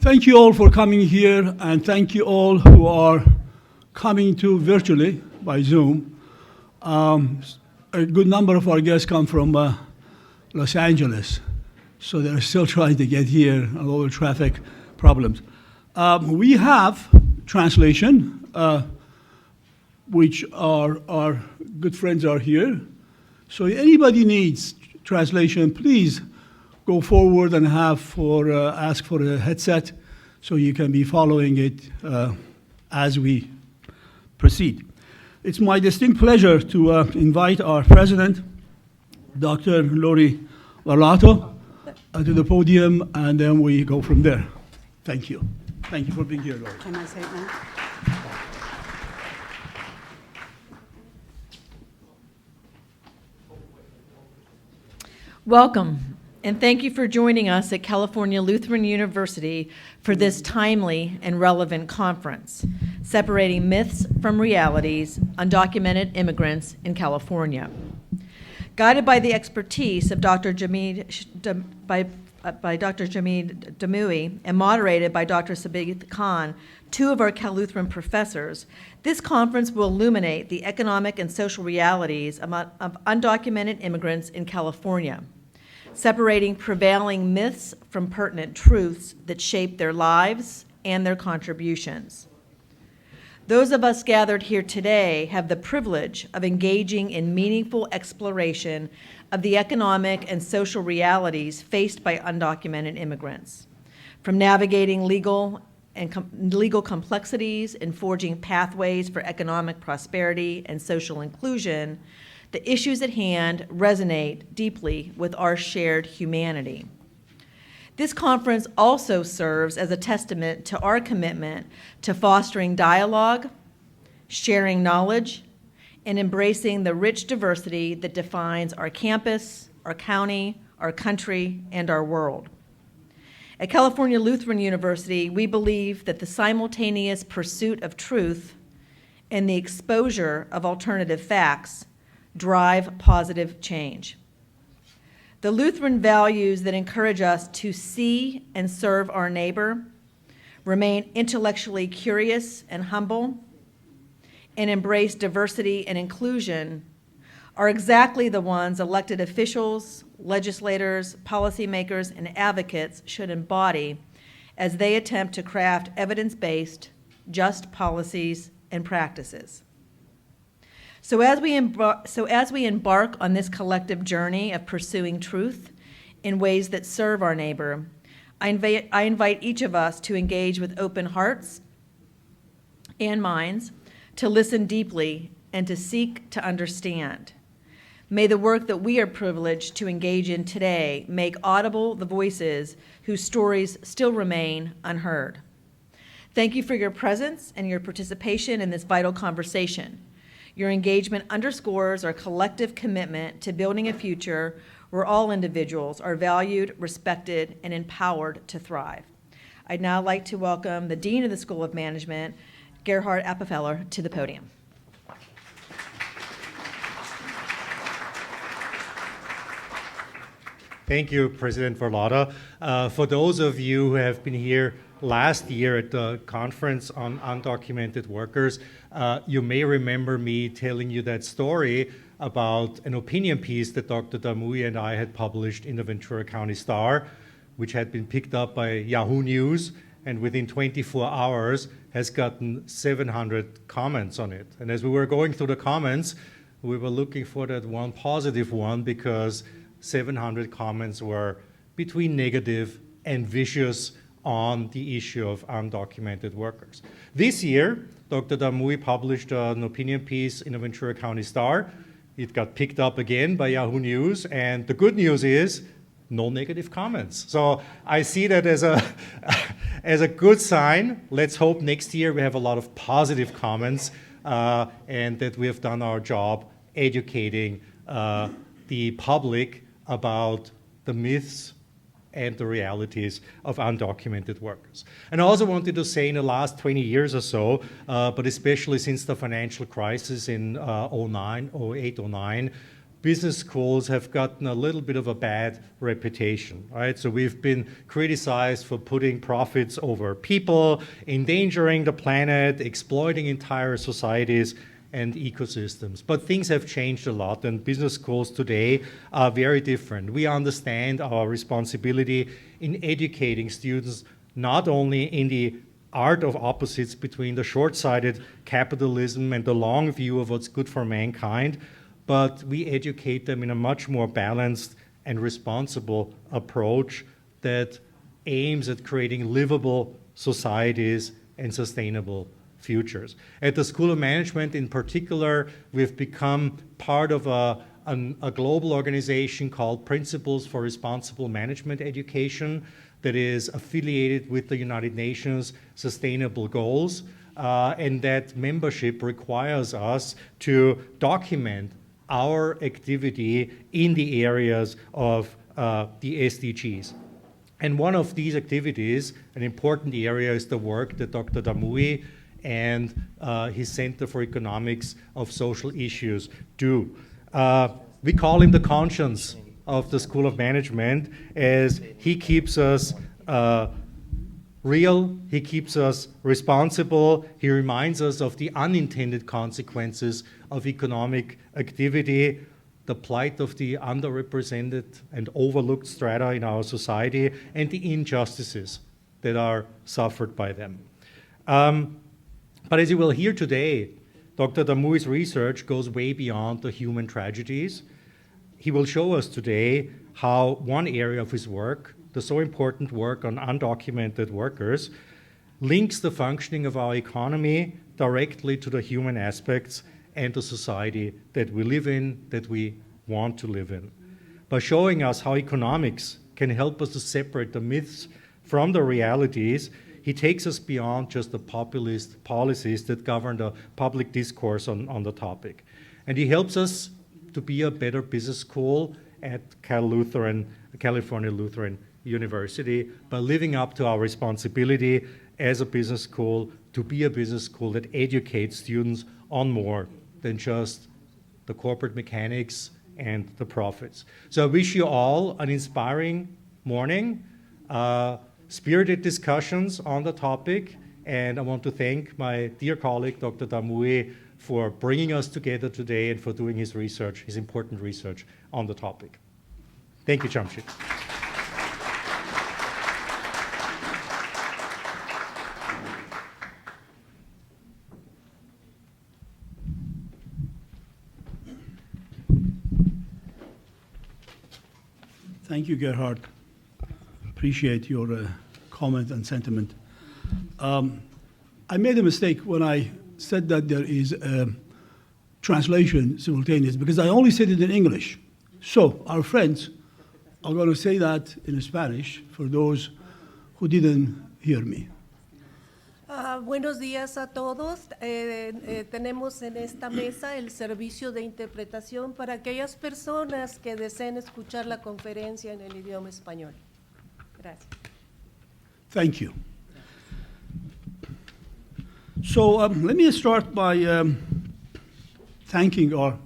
Thank you all for coming here, and thank you all who are coming to virtually by Zoom. A good number of our guests come from Los Angeles, so they're still trying to get here and all the traffic problems. We have translation, which our good friends are here. So if anybody needs translation, please go forward and ask for a headset so you can be following it as we proceed. It's my distinct pleasure to invite our president, Dr. Lori Varlato, to the podium, and then we go from there. Thank you. Thank you for being here, Lori. Can I say it now? Welcome, and thank you for joining us at California Lutheran University for this timely and relevant conference, Separating Myths from Realities, Undocumented Immigrants in California. Guided by the expertise of Dr. Jamid Damoui and moderated by Dr. Sabith Khan, two of our Cal Lutheran professors, this conference will illuminate the economic and social realities of undocumented immigrants in California, separating prevailing myths from pertinent truths that shape their lives and their contributions. Those of us gathered here today have the privilege of engaging in meaningful exploration of the economic and social realities faced by undocumented immigrants, from navigating legal complexities and forging pathways for economic prosperity and social inclusion. The issues at hand resonate deeply with our shared humanity. This conference also serves as a testament to our commitment to fostering dialogue, sharing knowledge, and embracing the rich diversity that defines our campus, our county, our country, and our world. At California Lutheran University, we believe that the simultaneous pursuit of truth and the exposure of alternative facts drive positive change. The Lutheran values that encourage us to see and serve our neighbor, remain intellectually curious and humble, and embrace diversity and inclusion are exactly the ones elected officials, legislators, policymakers, and advocates should embody as they attempt to craft evidence-based, just policies and practices. So as we embark on this collective journey of pursuing truth in ways that serve our neighbor, I invite each of us to engage with open hearts and minds, to listen deeply, and to seek to understand. May the work that we are privileged to engage in today make audible the voices whose stories still remain unheard. Thank you for your presence and your participation in this vital conversation. Your engagement underscores our collective commitment to building a future where all individuals are valued, respected, and empowered to thrive. I'd now like to welcome the Dean of the School of Management, Gerhard Appenfeller, to the podium. Thank you, President Varlata. For those of you who have been here last year at the conference on undocumented workers, you may remember me telling you that story about an opinion piece that Dr. Damoui and I had published in the Ventura County Star, which had been picked up by Yahoo News, and within 24 hours has gotten 700 comments on it. And as we were going through the comments, we were looking for that one positive one, because 700 comments were between negative and vicious on the issue of undocumented workers. This year, Dr. Damoui published an opinion piece in the Ventura County Star. It got picked up again by Yahoo News, and the good news is no negative comments. So I see that as a good sign. Let's hope next year we have a lot of positive comments and that we have done our job educating the public about the myths and the realities of undocumented workers. And I also wanted to say, in the last 20 years or so, but especially since the financial crisis in 08, 09, business schools have gotten a little bit of a bad reputation, right? So we've been criticized for putting profits over people, endangering the planet, exploiting entire societies and ecosystems. But things have changed a lot, and business schools today are very different. We understand our responsibility in educating students not only in the art of opposites between the short-sighted capitalism and the long view of what's good for mankind, but we educate them in a much more balanced and responsible approach that aims at creating livable societies and sustainable futures. At the School of Management in particular, we've become part of a global organization called Principles for Responsible Management Education that is affiliated with the United Nations Sustainable Goals, and that membership requires us to document our activity in the areas of the SDGs. And one of these activities, an important area, is the work that Dr. Damui and his Center for Economics of Social Issues do. We call him the conscience of the School of Management, as he keeps us real, he keeps us responsible, he reminds us of the unintended consequences of economic activity, the plight of the underrepresented and overlooked strata in our society, and the injustices that are suffered by them. But as you will hear today, Dr. Damui's research goes way beyond the human tragedies. He will show us today how one area of his work, the so important work on undocumented workers, links the functioning of our economy directly to the human aspects and the society that we live in, that we want to live in. By showing us how economics can help us to separate the myths from the realities, he takes us beyond just the populist policies that govern the public discourse on the topic. And he helps us to be a better business school at California Lutheran University by living up to our responsibility as a business school to be a business school that educates students on more than just the corporate mechanics and the profits. So I wish you all an inspiring morning, spirited discussions on the topic, and I want to thank my dear colleague, Dr. Damui, for bringing us together today and for doing his research, his important research on the topic. Thank you, Jamshid. Thank you, Gerhard. Appreciate your comment and sentiment. I made a mistake when I said that there is a translation simultaneous, because I only said it in English. So our friends are going to say that in Spanish for those who didn't hear me. Buenos días a todos. Tenemos en esta mesa el servicio de interpretación para aquellas personas que deseen escuchar la conferencia en el idioma español. Gracias. Thank you. So let me start by thanking our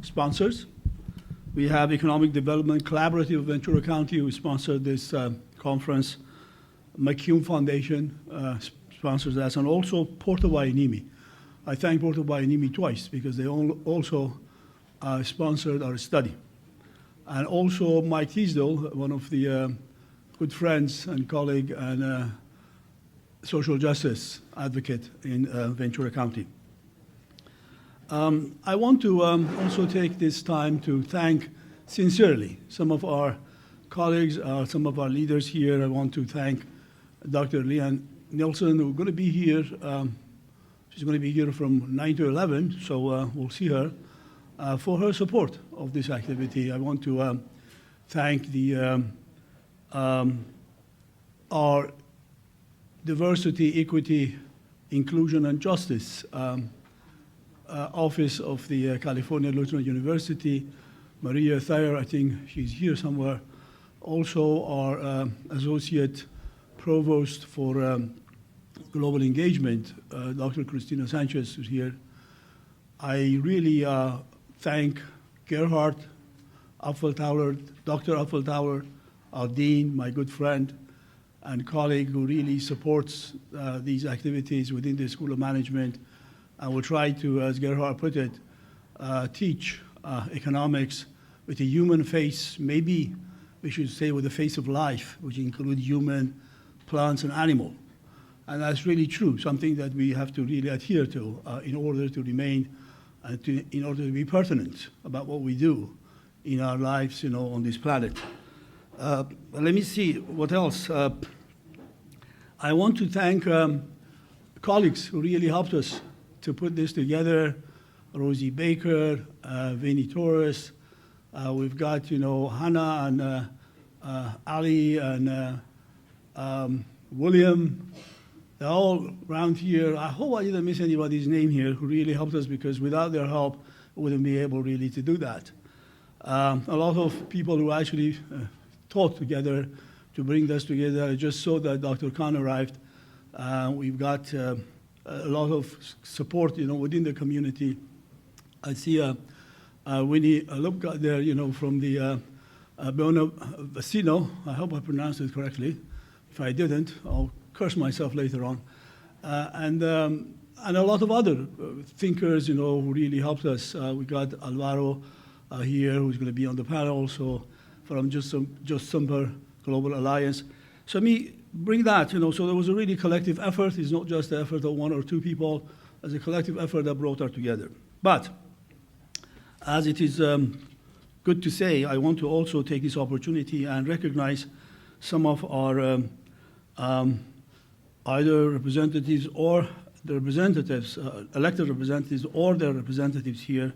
sponsors. We have Economic Development Collaborative of Ventura County, who sponsored this conference. McCune Foundation sponsors us, and also Porto Wainimi. I thank Porto Wainimi twice because they also sponsored our study. And also Mike Teasdale, one of the good friends and colleague and social justice advocate in Ventura County. I want to also take this time to thank sincerely some of our colleagues, some of our leaders here. I want to thank Dr. Leanne Nelson, who's going to be here. She's going to be here from 9 to 11, so we'll see her, for her support of this activity. I want to thank the our Diversity, Equity, Inclusion, and Justice Office of the California Lutheran University. Maria Thayer, I think she's here somewhere. Also our Associate Provost for Global Engagement, Dr. Cristina Sanchez, who's here. I really thank Gerhard Apfeltauer, Dr. Apfeltauer, our dean, my good friend and colleague who really supports these activities within the School of Management, and will try to, as Gerhard put it, teach economics with a human face, maybe we should say with the face of life, which include human, plants, and animal. And that's really true, something that we have to really adhere to in order to remain, in order to be pertinent about what we do in our lives, on this planet. Let me see, what else? I want to thank colleagues who really helped us to put this together. Rosie Baker, Vinnie Torres, we've got, Hannah and Ali and William. They're all around here. I hope I didn't miss anybody's name here who really helped us, because without their help, we wouldn't be able really to do that. A lot of people who actually taught together to bring this together. I just saw that Dr. Khan arrived. We've got a lot of support, within the community. I see Winnie Lupka there, from the Buono Vecino. I hope I pronounced it correctly. If I didn't, I'll curse myself later on. And a lot of other thinkers, who really helped us. We got Alvaro here, who's going to be on the panel, so from Just Sumper Global Alliance. So me bring that, so there was a really collective effort. It's not just the effort of one or two people. It's a collective effort that brought us together. But as it is good to say, I want to also take this opportunity and recognize some of our either representatives or the representatives, elected representatives or their representatives here,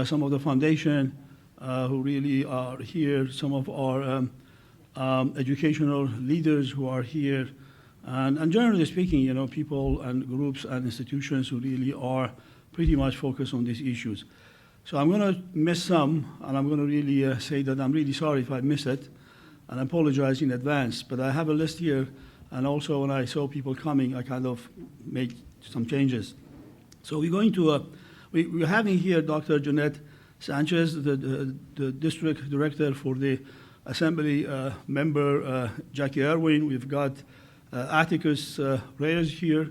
some of the foundation who really are here, some of our educational leaders who are here, and generally speaking, people and groups and institutions who really are pretty much focused on these issues. So I'm going to miss some, and I'm going to really say that I'm really sorry if I miss it, and I apologize in advance. But I have a list here, and also when I saw people coming, I kind of made some changes. So we're going to, we're having here Dr. Jeanette Sanchez, the district director for the Assembly member Jackie Irwin. We've got Atticus Reyes here,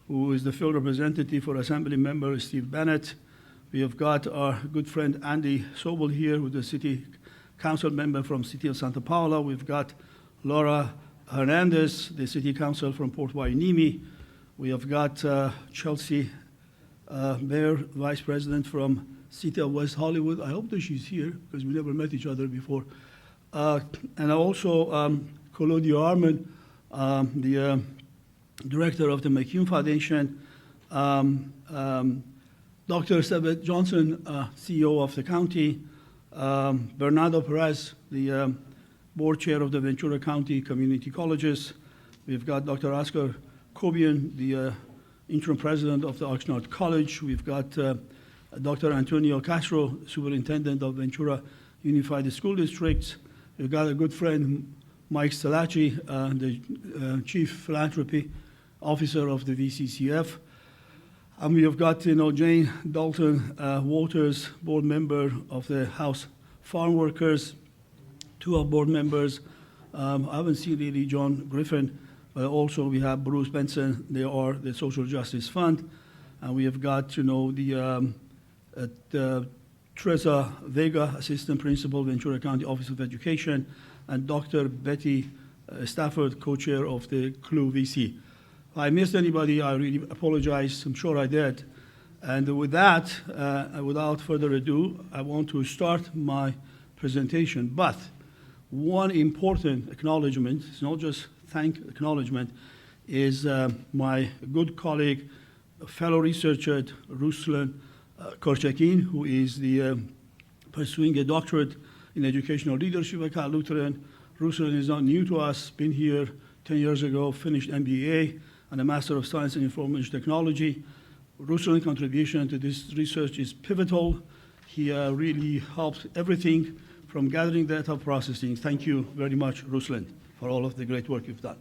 who is the field representative for Assembly member Steve Bennett. We have got our good friend Andy Sobel here, who's the city council member from City of Santa Paula. We've got Laura Hernandez, the city council from Port Hueneme. We have got Chelsea Mayor, vice president from City of West Hollywood. I hope that she's here, because we never met each other before. And also Claudio Arman, the director of the McCune Foundation, Dr. Sebet Johnson, CEO of the county, Bernardo Perez, the board chair of the Ventura County Community Colleges. We've got Dr. Oscar Cobian, the interim president of the Oxnard College. We've got Dr. Antonio Castro, superintendent of Ventura Unified School Districts. We've got a good friend, Mike Stalachi, the chief philanthropy officer of the VCCF. And we have got, Jane Dalton Waters, board member of the House Farm Workers, two of board members. I haven't seen really John Griffin, but also we have Bruce Benson. They are the Social Justice Fund. And we have got, the Teresa Vega, assistant principal, Ventura County Office of Education, and Dr. Betty Stafford, co-chair of the CLU VC. If I missed anybody, I really apologize. I'm sure I did. And with that, without further ado, I want to start my presentation. But one important acknowledgement, it's not just acknowledgement, is my good colleague, fellow researcher, Ruslan Korchakin, who is pursuing a doctorate in educational leadership at Cal Lutheran. Ruslan is not new to us, been here 10 years ago, finished MBA and a Master of Science in Information Technology. Ruslan's contribution to this research is pivotal. He really helped everything from gathering data processing. Thank you very much, Ruslan, for all of the great work you've done.